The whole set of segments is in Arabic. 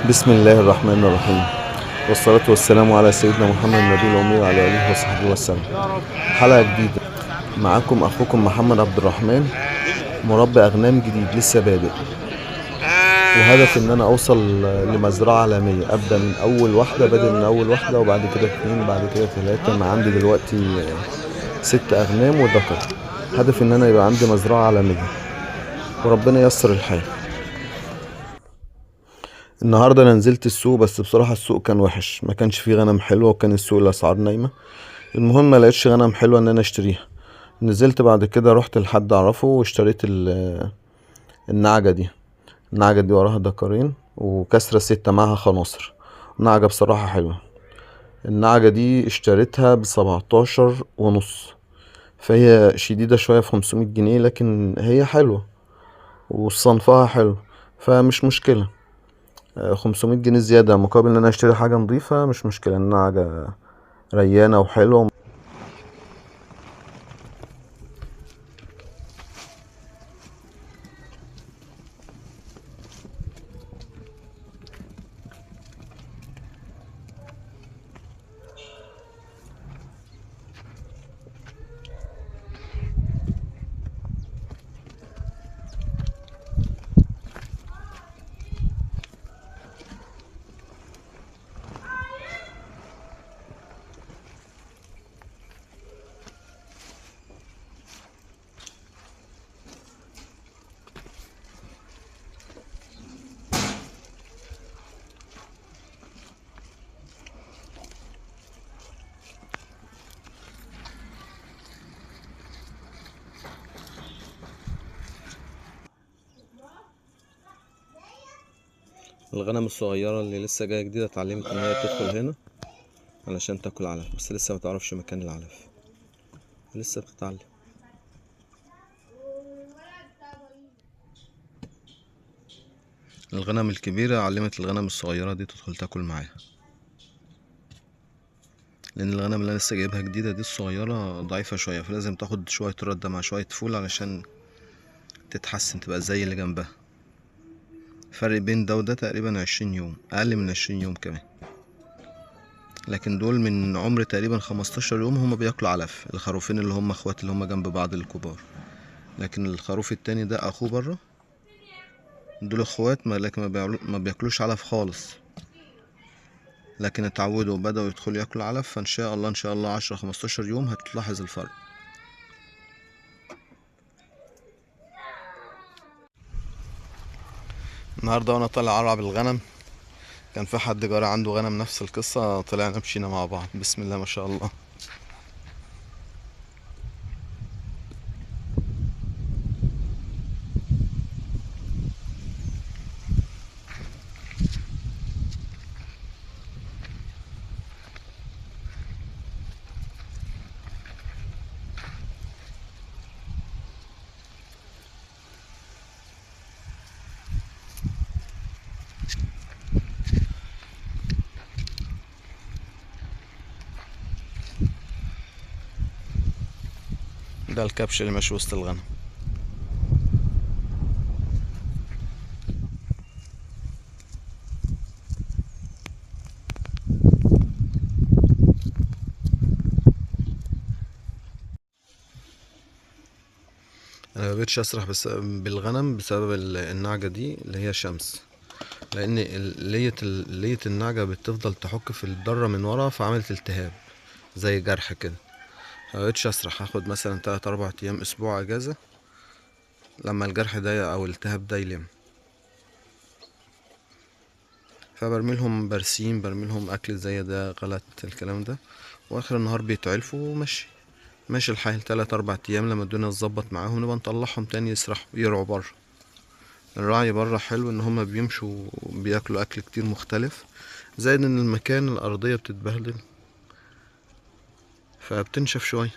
بسم الله الرحمن الرحيم، والصلاة والسلام على سيدنا محمد النبي الأمي وعلى آله وصحبه وسلم. حلقة جديدة معاكم أخوكم محمد عبد الرحمن، مربي أغنام جديد لسه بادئ، وهدفي إن أنا أوصل لمزرعة عالمية. أبدأ من أول واحدة، بادئ من أول واحدة وبعد كده اتنين، بعد كده تلاتة. أنا عندي دلوقتي 6 أغنام وذكر. هدفي إن أنا يبقى عندي مزرعة عالمية، وربنا ييسر الحال. النهارده انا نزلت السوق، بس بصراحة السوق كان وحش، ما كانش فيه غنم حلوة، وكان السوق الاسعار نايمة. المهم ما لقيتش غنم حلوة ان انا اشتريها. نزلت بعد كده، رحت لحد اعرفه واشتريت النعجة دي. النعجة دي وراها دكرين وكسرة 6 معاها خناصر. نعجة بصراحة حلوة. النعجة دي اشتريتها ب17.5. فهي شديدة شوية في 500 جنيه، لكن هي حلوة وصنفها حلو، فمش مشكلة. 500 جنيه زيادة مقابل ان انا اشتري حاجة نظيفة، مش مشكلة. النعجة ريانة وحلوة. الغنم الصغيرة اللي لسه جاية جديدة اتعلمت ان هي تدخل هنا علشان تاكل علف، بس لسه متعرفش مكان العلف، لسه بتتعلم. الغنم الكبيرة علمت الغنم الصغيرة دي تدخل تاكل معاها، لان الغنم اللي انا لسه جايبها جديدة دي الصغيرة ضعيفة شوية، فلازم تاخد شوية ردة مع شوية فول علشان تتحسن تبقى زي اللي جنبها. فرق بين ده وده تقريبا 20 يوم، اقل من 20 يوم كمان. لكن دول من عمر تقريبا 15 يوم هما بياكلوا علف. الخروفين اللي هما اخوات اللي هما جنب بعض الكبار، لكن الخروف التاني ده اخوه بره. دول اخوات لكن ما بياكلوش علف خالص، لكن اتعودوا وبدأوا يدخلوا ياكلوا علف. فان شاء الله ان شاء الله 10 15 يوم هتلاحظ الفرق. النهارده وانا طالع ارعى بالغنم، كان في حد جاري عنده غنم نفس القصة، طلعنا مشينا مع بعض. بسم الله ما شاء الله. ده الكبش اللي ماشي وسط الغنم. انا مبقتش اسرح بس بالغنم بسبب النعجة دي اللي هي شمس، لان لية النعجة بتفضل تحك في الضرة من ورا، فعملت التهاب زي جرح كده. مبقتش اسرح، هاخد مثلا 3 4 ايام اسبوع اجازة لما الجرح ده او الالتهاب ده يلم. فبرميلهم برسيم، برميلهم اكل زي ده غلط الكلام ده، واخر النهار بيتعلفوا وماشي. ماشي الحال 3 4 ايام لما الدنيا تظبط معاهم نبقى نطلعهم تاني يسرحوا يرعوا بره. الرعي بره حلو، ان هما بيمشوا بياكلوا اكل كتير مختلف، زائد ان المكان الارضية بتتبهدل فبتنشف شوية.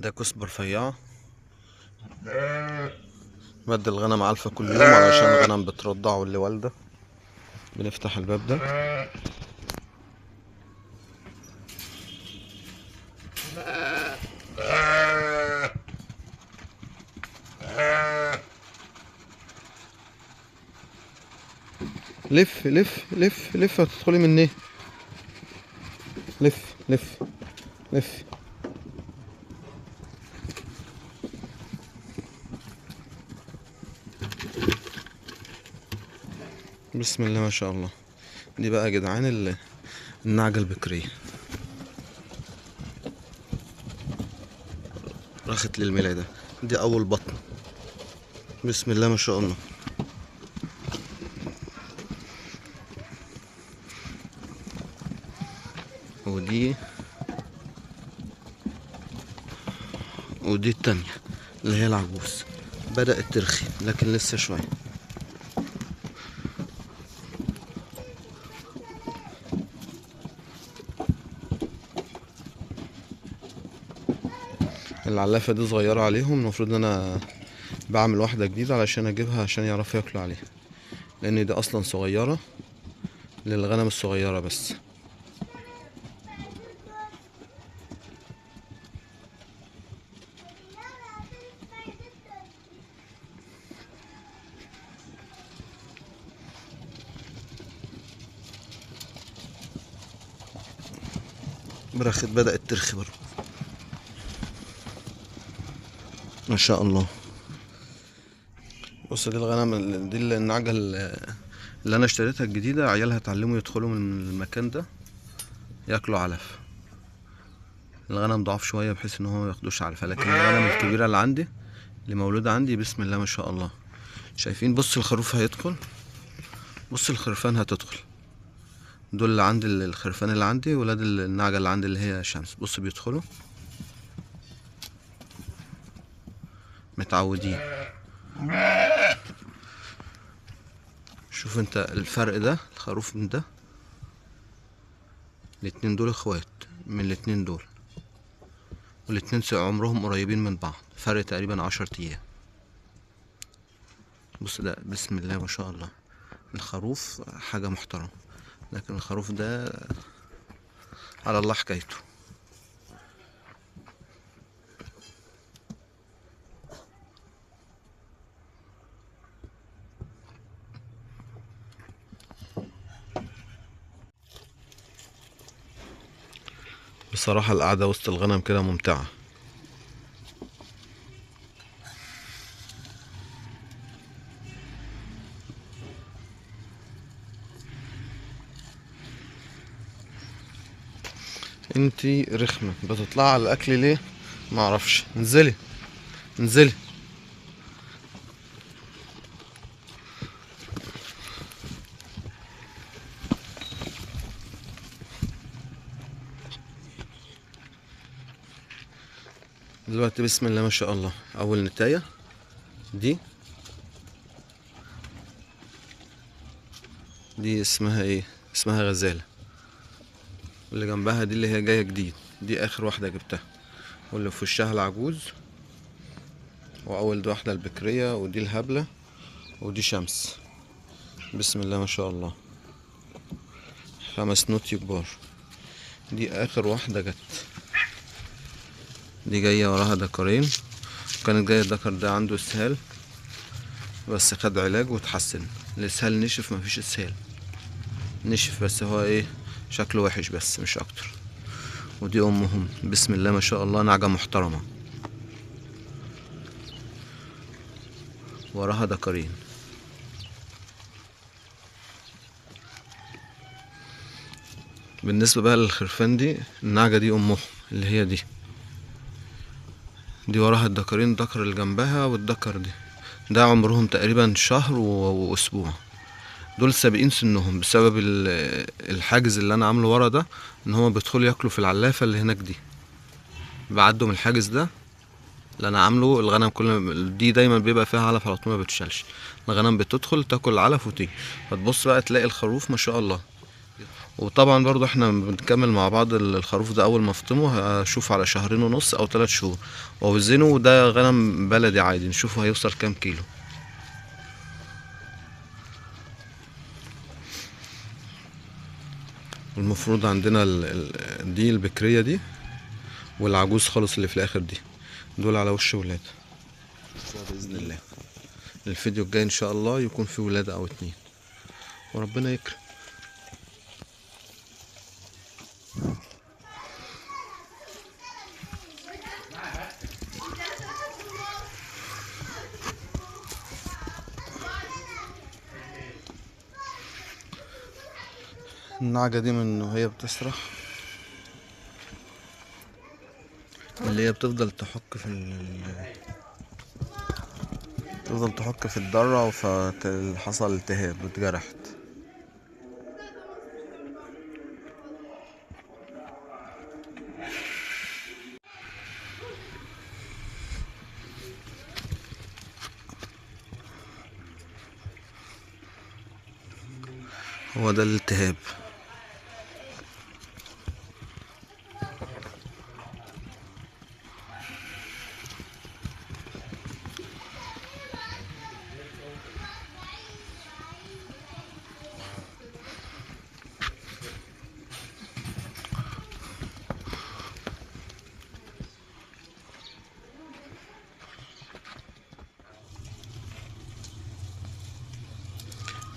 ده كزبرة رفيعة، بدي الغنم علفة كل يوم علشان الغنم بترضع واللي والدة. بنفتح الباب ده، لف لف لف لف، هتدخلي منين؟ لف لف لف. بسم الله ما شاء الله. دي بقى يا جدعان النعجة البكرية، راحت للميلادة. دي أول بطن، بسم الله ما شاء الله. ودي التانية اللي هي العجوز، بدأت ترخي لكن لسه شوية. العلافة دي صغيرة عليهم، المفروض ان انا بعمل واحدة جديدة علشان اجيبها عشان يعرفوا ياكلوا عليها، لان دي اصلا صغيرة للغنم الصغيرة بس. برخت بدأت ترخي برضه ما شاء الله. بص دي الغنم، دي النعجة اللي انا اشتريتها الجديدة، عيالها اتعلموا يدخلوا من المكان ده ياكلوا علف. الغنم ضعف شوية بحيث ان هو مياخدوش علفة، لكن الغنم الكبيرة اللي عندي اللي مولودة عندي بسم الله ما شاء الله. شايفين؟ بص الخروف هيدخل، بص الخرفان هتدخل. دول اللي عندي، الخرفان اللي عندي ولاد النعجة اللي عندي اللي هي شمس. بص بيدخلوا متعودين. شوف انت الفرق ده، الخروف من ده، الاتنين دول اخوات من الاتنين دول، والاتنين عمرهم قريبين من بعض، فرق تقريبا 10 ايام. بص ده بسم الله ما شاء الله. الخروف حاجة محترمة، لكن الخروف ده على الله حكايته. بصراحة القعدة وسط الغنم كده ممتعة. انتي رخمة بتطلع على الاكل ليه؟ معرفش. انزلي انزلي. دلوقتي بسم الله ما شاء الله اول نتاية دي اسمها ايه؟ اسمها غزالة. واللي جنبها دي اللي هي جاية جديد، دي اخر واحدة جبتها، واللي في وشها العجوز. واول واحدة البكرية، ودي الهبلة، ودي شمس. بسم الله ما شاء الله. 5 نوتي كبار. دي اخر واحدة جت، دي جاية وراها دكرين. كانت جاية الدكر ده عنده اسهال بس خد علاج واتحسن. الاسهال نشف، مفيش اسهال، نشف بس هو ايه، شكله وحش بس مش اكتر. ودي امهم بسم الله ما شاء الله، نعجة محترمة وراها دكرين. بالنسبة بقى للخرفان دي، النعجة دي امهم اللي هي دي وراها الدكرين، الدكر اللي جنبها والدكر ده عمرهم تقريبا شهر واسبوع. دول سابقين سنهم بسبب الحاجز اللي انا عامله ورا ده، ان هما بيدخلوا ياكلوا في العلافة اللي هناك دي. بعدوا من الحاجز ده اللي انا عامله. الغنم كل دي دايما بيبقى فيها علف على طول ما بتشالش. الغنم بتدخل تاكل العلف وتيجي، فتبص بقى تلاقي الخروف ما شاء الله وطبعا برضو احنا بنكمل مع بعض الخروف ده اول ما افطمه هشوف على شهرين ونص او 3 شهور واوزنه، وده غنم بلدي عادي نشوفه هيوصل كام كيلو. المفروض عندنا دي البكرية دي والعجوز خالص اللي في الاخر دي، دول على وش ولاد باذن الله. الفيديو الجاي ان شاء الله يكون فيه ولادة او 2 وربنا يكرم. النعجة دي من وهي بتسرح اللي هي بتفضل تحك تفضل تحك في الدرة، فحصل التهاب واتجرحت. هو ده الالتهاب.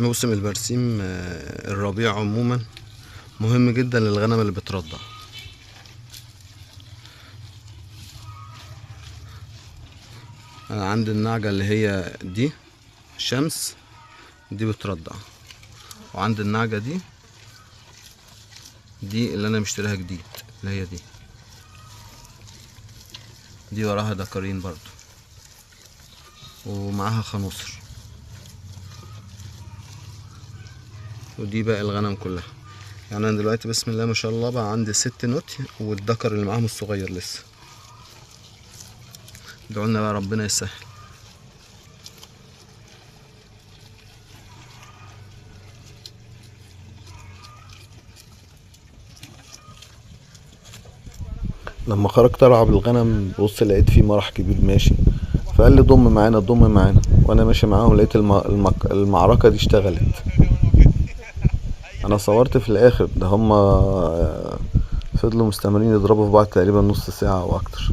موسم البرسيم الربيع عموما مهم جدا للغنم اللي بترضع. انا عندي النعجة اللي هي دي شمس دي بترضع، وعندي النعجة دي اللي انا مشتريها جديد اللي هي دي وراها دكارين برضو ومعاها خنوصر، ودي باقي الغنم كلها. يعني انا دلوقتي بسم الله ما شاء الله بقى عندي 6 نوت، والدكر اللي معاهم الصغير لسه. ادعولنا بقى ربنا يسهل. لما خرجت العب الغنم بص لقيت فيه مرح كبير ماشي، فقال لي ضم معانا ضم معانا، وانا ماشي معاهم لقيت المعركة دي اشتغلت. انا صورت في الاخر ده، هما فضلوا مستمرين يضربوا في بعض تقريبا نص ساعة او اكتر.